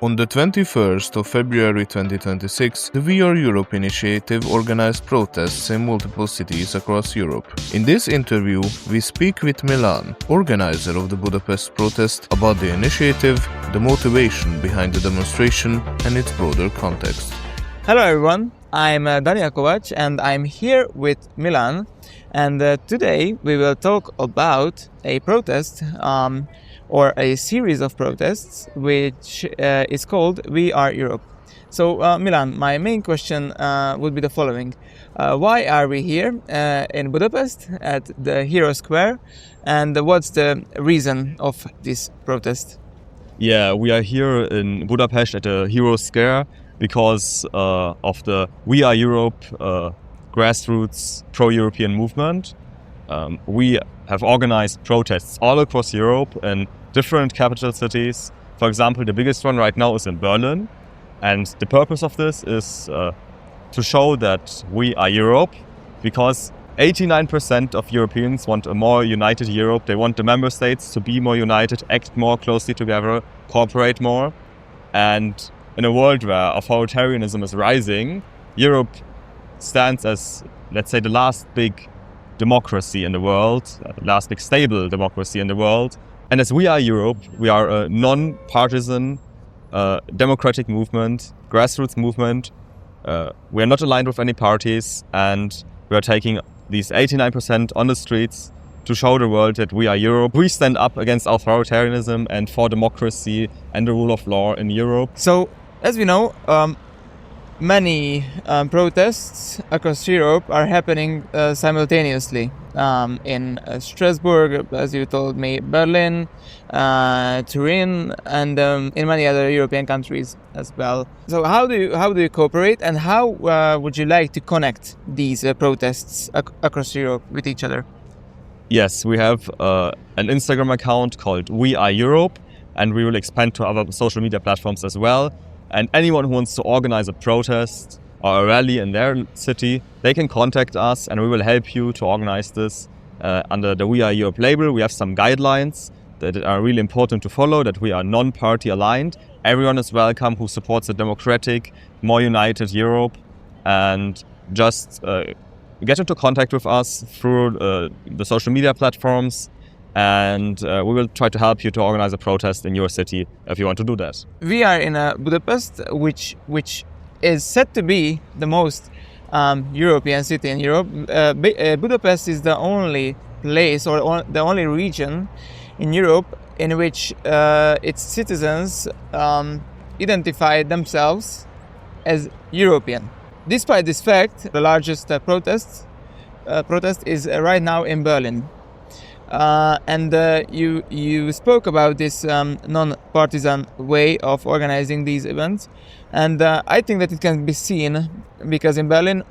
On the 21st of February 2026, the We Are Europe initiative organized protests in multiple cities across Europe. In this interview, we speak with Milan, organizer of the Budapest protest, about the initiative, the motivation behind the demonstration, and its broader context. Hello everyone, I'm Daniel Kovac and I'm here with Milan, and today we will talk about a protest or a series of protests which is called We Are Europe. So Milan, my main question would be the following. Why are we here in Budapest at the Hero Square, and what's the reason of this protest? Yeah, we are here in Budapest at the Hero Square because of the We Are Europe grassroots pro-European movement. We have organized protests all across Europe in different capital cities. For example, the biggest one right now is in Berlin. And the purpose of this is to show that we are Europe, because 89% of Europeans want a more united Europe. They want the member states to be more united, act more closely together, cooperate more. And in a world where authoritarianism is rising, Europe stands as, let's say, the last big democracy in the world, the last big stable democracy in the world. And as We Are Europe, we are a non-partisan democratic movement, grassroots movement. We are not aligned with any parties, and we are taking these 89% on the streets to show the world that we are Europe. We stand up against authoritarianism and for democracy and the rule of law in Europe. So, as we know, many protests across Europe are happening simultaneously. In Strasbourg, as you told me, Berlin, Turin, and in many other European countries as well. So how do you cooperate, and how would you like to connect these protests across Europe with each other? Yes, we have an Instagram account called We Are Europe, and we will expand to other social media platforms as well. And anyone who wants to organize a protest or a rally in their city, they can contact us and we will help you to organize this under the We Are Europe label. We have some guidelines that are really important to follow, that we are non-party aligned. Everyone is welcome who supports a democratic, more united Europe, and just get into contact with us through the social media platforms. And we will try to help you to organize a protest in your city if you want to do that. We are in Budapest, which is said to be the most European city in Europe. Budapest is the only place or the only region in Europe in which its citizens identify themselves as European. Despite this fact, the largest protest is right now in Berlin. And you spoke about this non-partisan way of organizing these events, and I think that it can be seen because in Berlin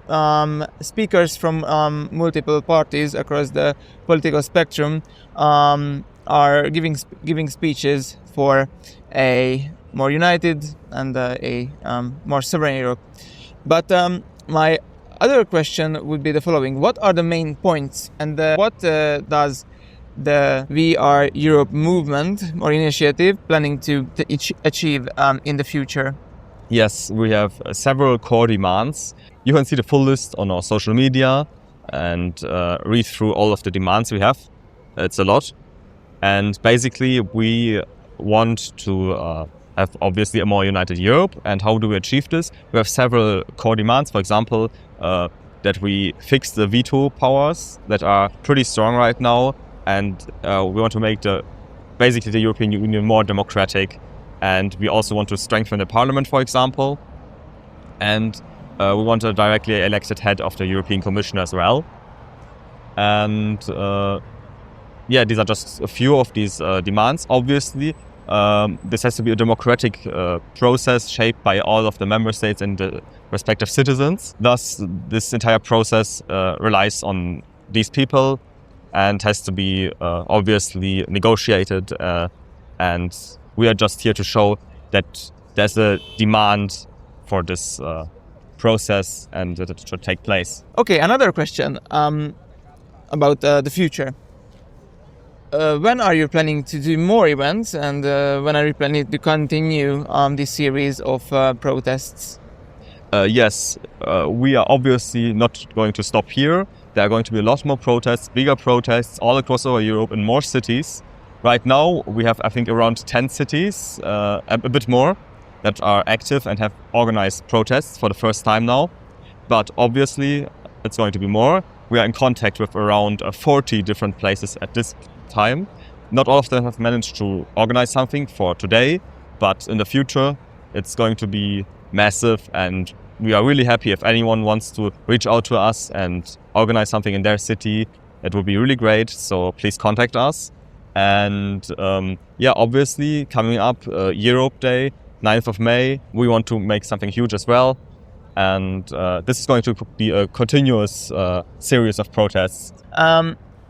speakers from multiple parties across the political spectrum are giving speeches for a more united and a more sovereign Europe. But my other question would be the following: what are the main points, and what does the We Are Europe movement or initiative planning to achieve in the future? Yes, we have several core demands. You can see the full list on our social media and read through all of the demands we have. It's a lot. And basically we want to have obviously a more united Europe. And how do we achieve this? We have several core demands. For example, that we fix the veto powers that are pretty strong right now. And we want to make basically the European Union more democratic. And we also want to strengthen the parliament, for example. And we want a directly elected head of the European Commission as well. And these are just a few of these demands. Obviously, this has to be a democratic process shaped by all of the member states and the respective citizens. Thus, this entire process relies on these people and has to be obviously negotiated, and we are just here to show that there's a demand for this process and that it should take place. Okay, another question about the future. when are you planning to do more events, and when are you planning to continue this series of protests? Yes, we are obviously not going to stop here. There are going to be a lot more protests, bigger protests all across over Europe in more cities. Right now, we have, I think, around 10 cities, a bit more, that are active and have organized protests for the first time now. But obviously, it's going to be more. We are in contact with around 40 different places at this time. Not all of them have managed to organize something for today, but in the future, it's going to be massive, and we are really happy if anyone wants to reach out to us and organize something in their city. It would be really great, so please contact us. And obviously coming up Europe Day, 9th of May, we want to make something huge as well. And this is going to be a continuous series of protests.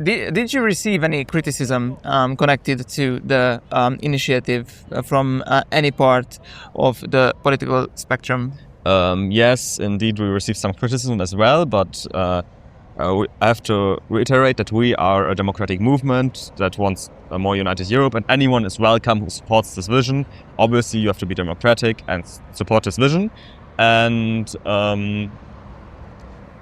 Did you receive any criticism connected to the initiative from any part of the political spectrum? Yes, indeed, we received some criticism as well, but I have to reiterate that we are a democratic movement that wants a more united Europe, and anyone is welcome who supports this vision. Obviously, you have to be democratic and support this vision. And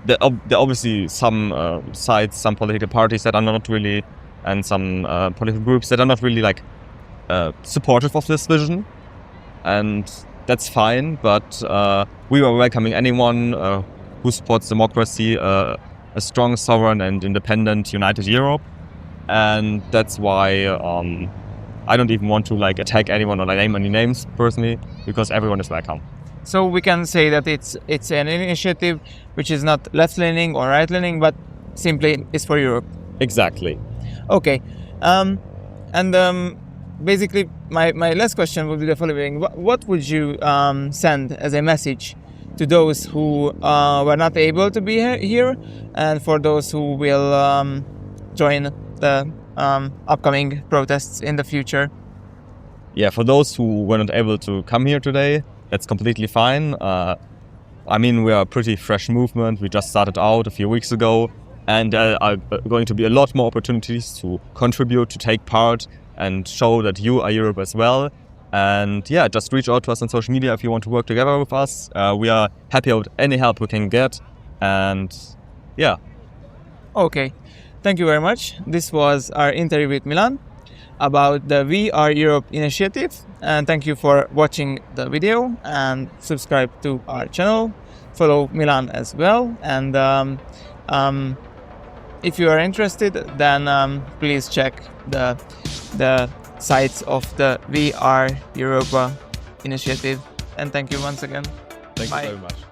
there are obviously some sides, some political parties that are not really, and some political groups that are not really supportive of this vision, and that's fine. But we are welcoming anyone who supports democracy, a strong, sovereign, and independent, united Europe, and that's why I don't even want to attack anyone or name any names personally, because everyone is welcome. So we can say that it's an initiative which is not left-leaning or right-leaning, but simply is for Europe. Exactly. Okay. Basically, my last question would be the following. What would you send as a message to those who were not able to be here, and for those who will join the upcoming protests in the future? Yeah, for those who were not able to come here today, that's completely fine. I mean, we are a pretty fresh movement. We just started out a few weeks ago, and there are going to be a lot more opportunities to contribute, to take part, and show that you are Europe as well. And yeah, just reach out to us on social media if you want to work together with us. We are happy with any help we can get. And yeah. Okay, thank you very much. This was our interview with Milan about the We Are Europe initiative, and thank you for watching the video, and subscribe to our channel, follow Milan as well, and if you are interested, then please check the sites of the We Are Europe initiative, and thank you once again. Thank Bye. you very much.